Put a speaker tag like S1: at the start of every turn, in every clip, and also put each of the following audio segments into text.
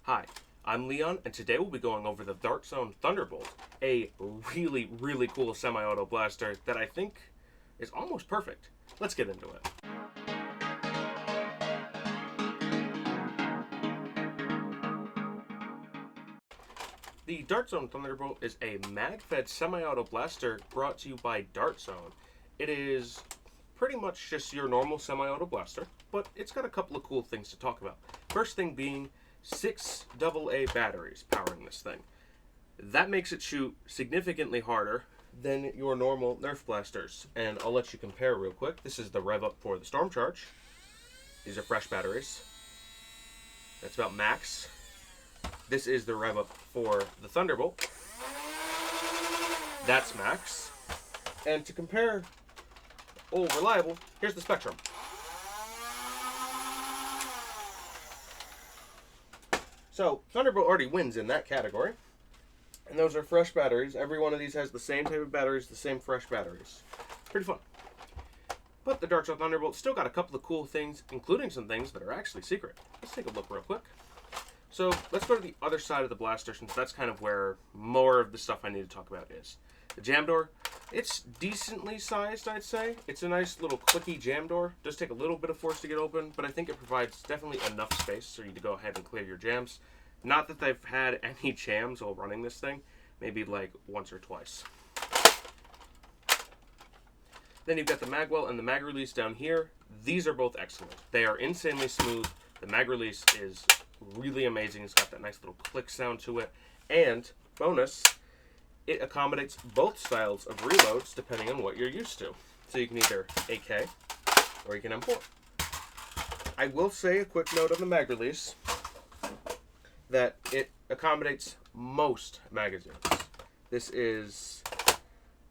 S1: Hi, I'm Leon, and today we'll be going over the Dart Zone Thunderbolt, a really cool semi-auto blaster that I think is almost perfect. Let's get into it. The Dart Zone Thunderbolt is a mag-fed semi-auto blaster brought to you by Dart Zone. It is pretty much just your normal semi-auto blaster, but it's got a couple of cool things to talk about. First thing being 6 AA batteries powering this thing. That makes it shoot significantly harder than your normal Nerf blasters, and I'll let you compare real quick. This is the rev up for the Storm Charge. These are fresh batteries. That's about max. This is the rev up for the Thunderbolt. That's max. And to compare old reliable, here's the Spectrum. So Thunderbolt already wins in that category. And those are fresh batteries. Every one of these has the same type of batteries, the same fresh batteries. Pretty fun. But the Dart Zone Thunderbolt still got a couple of cool things, including some things that are actually secret. Let's take a look real quick. So let's go to the other side of the blaster, since that's kind of where more of the stuff I need to talk about is. The jam door, it's decently sized, I'd say. It's a nice little clicky jam door. Does take a little bit of force to get open, but I think it provides definitely enough space for you to go ahead and clear your jams. Not that they've had any jams while running this thing, maybe like once or twice. Then you've got the magwell and the mag release down here. These are both excellent. They are insanely smooth. The mag release is really amazing. It's got that nice little click sound to it. And, bonus, it accommodates both styles of reloads depending on what you're used to. So you can either AK or you can M4. I will say a quick note on the mag release that it accommodates most magazines. This is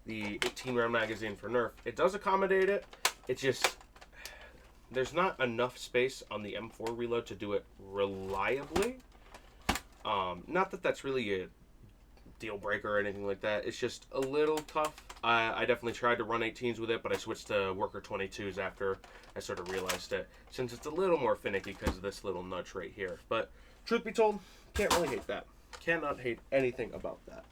S1: the 18-round magazine for Nerf. It does accommodate it. It just, there's not enough space on the M4 reload to do it reliably. Not that that's really a deal breaker or anything like that. It's just a little tough. I definitely tried to run 18s with it, but I switched to worker 22s after I sort of realized it, since it's a little more finicky because of this little nudge right here. But truth be told, can't really hate that. Cannot hate anything about that.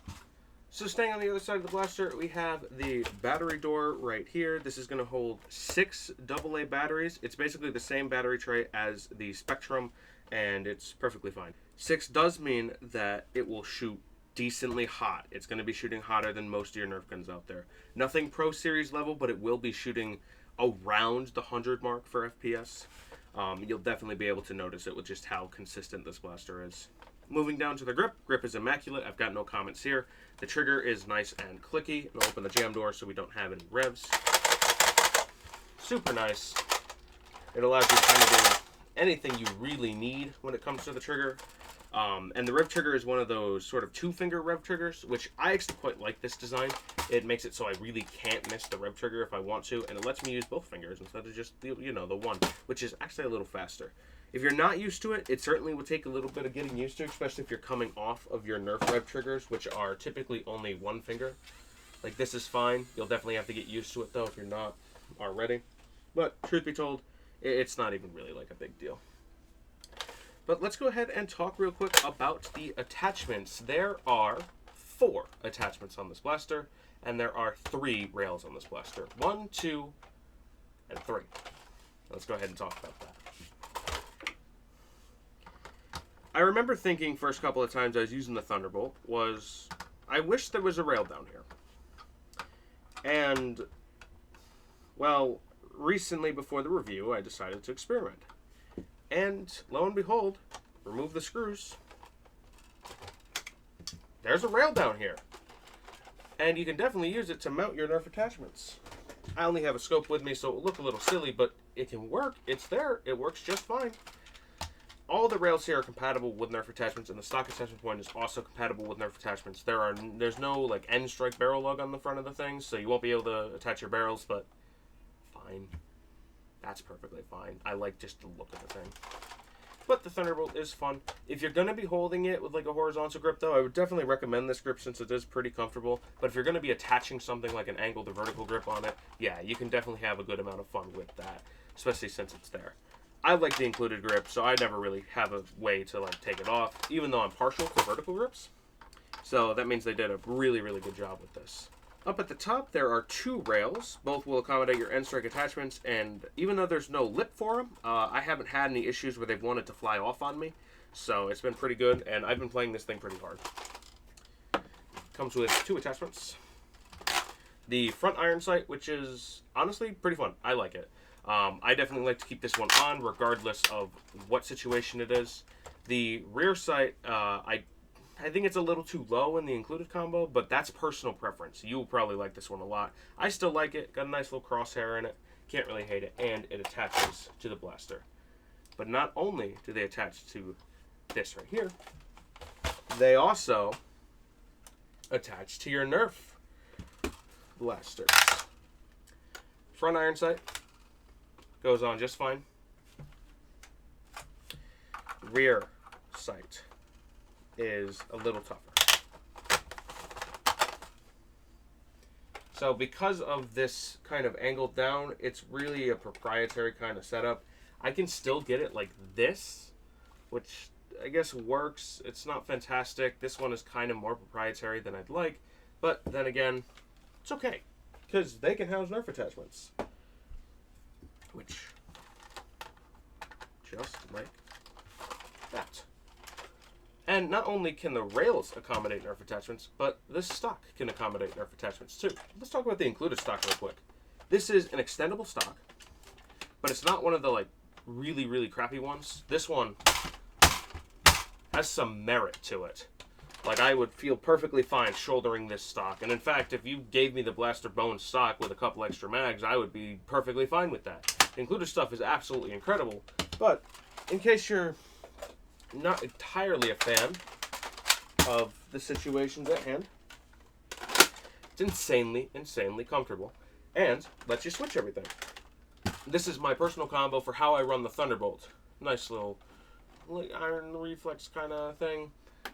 S1: So staying on the other side of the blaster, we have the battery door right here. This is going to hold 6 AA batteries. It's basically the same battery tray as the Spectrum, and it's perfectly fine. 6 does mean that it will shoot decently hot. It's going to be shooting hotter than most of your Nerf guns out there. Nothing Pro Series level, but it will be shooting around the 100 mark for FPS. You'll definitely be able to notice it with just how consistent this blaster is. Moving down to the grip. Grip is immaculate. I've got no comments here. The trigger is nice and clicky. I'll open the jam door so we don't have any revs. Super nice. It allows you to kind of do anything you really need when it comes to the trigger. And the rev trigger is one of those sort of 2-finger rev triggers, which I actually quite like this design. It makes it so I really can't miss the rev trigger if I want to, and it lets me use both fingers instead of just the one, which is actually a little faster. If you're not used to it, it certainly will take a little bit of getting used to, especially if you're coming off of your Nerf rev triggers, which are typically only 1 finger. Like, this is fine. You'll definitely have to get used to it, though, if you're not already. But, truth be told, it's not even really like a big deal. But let's go ahead and talk real quick about the attachments. There are 4 attachments on this blaster, and there are 3 rails on this blaster. 1, 2, and 3. Let's go ahead and talk about that. I remember thinking first couple of times I was using the Thunderbolt was, I wish there was a rail down here. And, well, recently before the review, I decided to experiment. And, lo and behold, remove the screws. There's a rail down here. And you can definitely use it to mount your Nerf attachments. I only have a scope with me, so it will look a little silly, but it can work. It's there. It works just fine. All the rails here are compatible with Nerf attachments, and the stock attachment point is also compatible with Nerf attachments. There's no like end strike barrel lug on the front of the thing, so you won't be able to attach your barrels, but fine. That's perfectly fine. I like just the look of the thing. But the Thunderbolt is fun. If you're going to be holding it with like a horizontal grip, though, I would definitely recommend this grip since it is pretty comfortable. But if you're going to be attaching something like an angled or vertical grip on it, yeah, you can definitely have a good amount of fun with that, especially since it's there. I like the included grip, so I never really have a way to like take it off, even though I'm partial to vertical grips. So that means they did a really, really good job with this. Up at the top, there are 2 rails. Both will accommodate your end strike attachments, and even though there's no lip for them, I haven't had any issues where they've wanted to fly off on me. So it's been pretty good, and I've been playing this thing pretty hard. Comes with 2 attachments. The front iron sight, which is honestly pretty fun. I like it. I definitely like to keep this one on regardless of what situation it is. The rear sight, I think it's a little too low in the included combo, but that's personal preference. You'll probably like this one a lot. I still like it. Got a nice little crosshair in it. Can't really hate it. And it attaches to the blaster. But not only do they attach to this right here, they also attach to your Nerf blasters. Front iron sight goes on just fine. Rear sight is a little tougher. So because of this kind of angled down, it's really a proprietary kind of setup. I can still get it like this, which I guess works. It's not fantastic. This one is kind of more proprietary than I'd like, but then again, it's okay because they can house Nerf attachments, which just like that. And not only can the rails accommodate Nerf attachments, but the stock can accommodate Nerf attachments too. Let's talk about the included stock real quick. This is an extendable stock, but it's not one of the like really, really crappy ones. This one has some merit to it. Like, I would feel perfectly fine shouldering this stock. And in fact, if you gave me the Blaster Bone stock with a couple extra mags, I would be perfectly fine with that. The included stuff is absolutely incredible. But in case you're not entirely a fan of the situations at hand, it's insanely, insanely comfortable and lets you switch everything. This is my personal combo for how I run the Thunderbolt. Nice little like iron reflex kind of thing.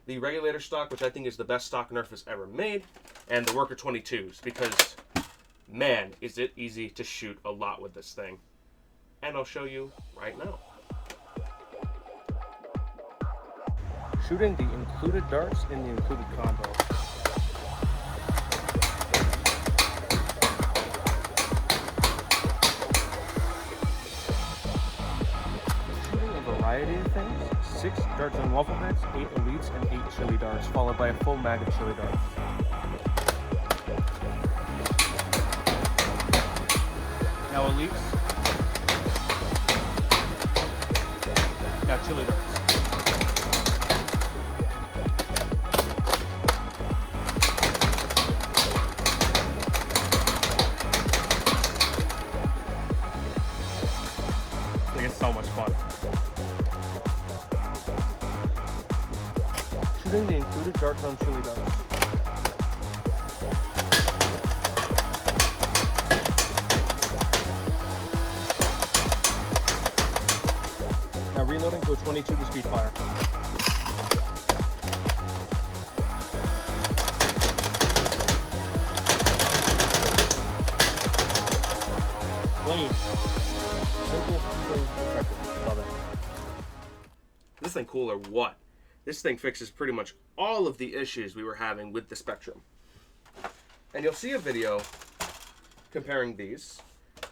S1: The regulator stock, which I think is the best stock Nerf has ever made, and the Worker 22s, because man, is it easy to shoot a lot with this thing. And I'll show you right now. Shooting the included darts in the included combo. Shooting a variety of things. 6 darts on waffle heads, 8 elites, and 8 chili darts, followed by a full mag of chili darts. Now elites. Now chili darts. It's so much fun. Shooting the included darts on chili darts. Now reloading to a 22 to speed fire. Clean. Simple, clean, effective. Love it. This thing cool or what? This thing fixes pretty much all of the issues we were having with the Spectrum. And you'll see a video comparing these,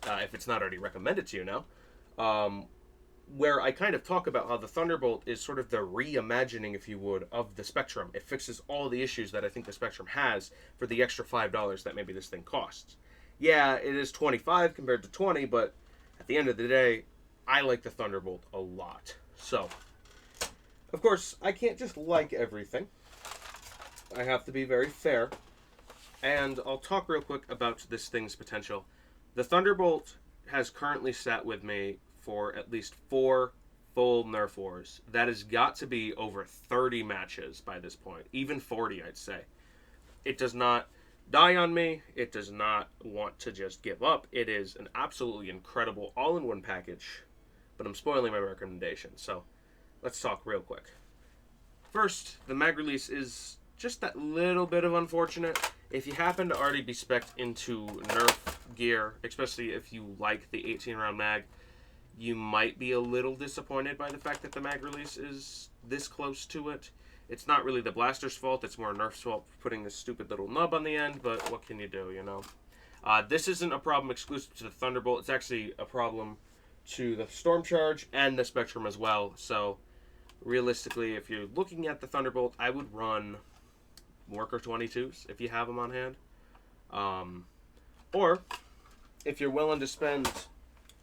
S1: if it's not already recommended to you now, where I kind of talk about how the Thunderbolt is sort of the reimagining, if you would, of the Spectrum. It fixes all the issues that I think the Spectrum has for the extra $5 that maybe this thing costs. Yeah, it is $25 compared to $20, but at the end of the day, I like the Thunderbolt a lot. So, of course, I can't just like everything. I have to be very fair. And I'll talk real quick about this thing's potential. The Thunderbolt has currently sat with me for at least 4 full Nerf wars. That has got to be over 30 matches by this point. Even 40, I'd say. It does not die on me. It does not want to just give up. It is an absolutely incredible all-in-one package. But I'm spoiling my recommendation, so let's talk real quick. First, the mag release is just that little bit of unfortunate. If you happen to already be spec'd into Nerf gear, especially if you like the 18-round mag, you might be a little disappointed by the fact that the mag release is this close to it. It's not really the blaster's fault, it's more Nerf's fault for putting this stupid little nub on the end, but what can you do, you know? This isn't a problem exclusive to the Thunderbolt, it's actually a problem to the Storm Charge and the Spectrum as well, so realistically, if you're looking at the Thunderbolt, I would run Worker 22s if you have them on hand. Or, if you're willing to spend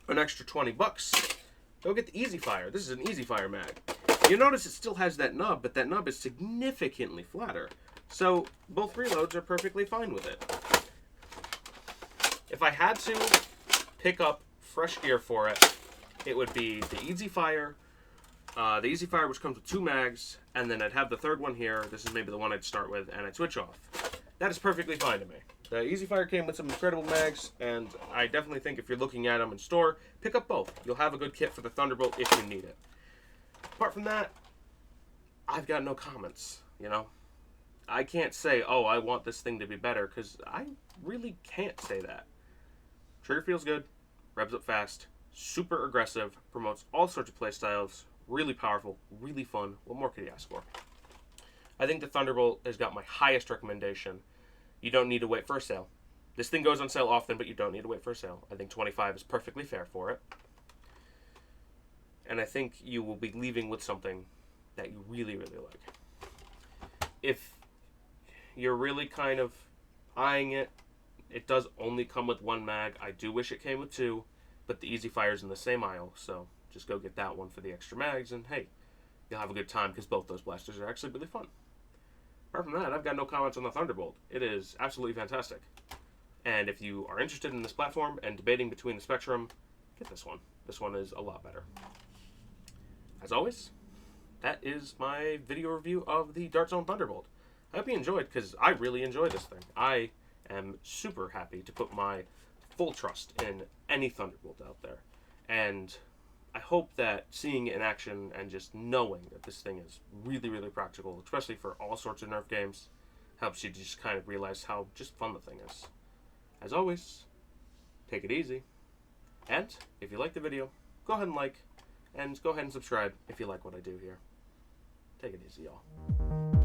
S1: an extra $20, go get the Easy Fire. This is an Easy Fire mag. You notice it still has that nub, but that nub is significantly flatter. So, both reloads are perfectly fine with it. If I had to pick up fresh gear for it, it would be the Easy Fire. The Easy Fire, which comes with 2 mags, and then I'd have the third one here. This is maybe the one I'd start with, and I'd switch off. That is perfectly fine to me. The Easy Fire came with some incredible mags, and I definitely think if you're looking at them in store, pick up both. You'll have a good kit for the Thunderbolt if you need it. Apart from that, I've got no comments, you know? I can't say, oh, I want this thing to be better, because I really can't say that. Trigger feels good, revs up fast, super aggressive, promotes all sorts of playstyles, really powerful, really fun. What more could you ask for? I think the Thunderbolt has got my highest recommendation. You don't need to wait for a sale. This thing goes on sale often, but you don't need to wait for a sale. I think $25 is perfectly fair for it. And I think you will be leaving with something that you really, really like. If you're really kind of eyeing it, it does only come with 1 mag. I do wish it came with 2, but the Easy Fire's in the same aisle, so just go get that one for the extra mags, and hey, you'll have a good time because both those blasters are actually really fun. Apart from that, I've got no comments on the Thunderbolt. It is absolutely fantastic. And if you are interested in this platform and debating between the Spectrum, get this one. This one is a lot better. As always, that is my video review of the Dart Zone Thunderbolt. I hope you enjoyed, because I really enjoy this thing. I am super happy to put my full trust in any Thunderbolt out there. And I hope that seeing it in action and just knowing that this thing is really, really practical, especially for all sorts of Nerf games, helps you just kind of realize how just fun the thing is. As always, take it easy. And if you like the video, go ahead and like, and go ahead and subscribe if you like what I do here. Take it easy, y'all.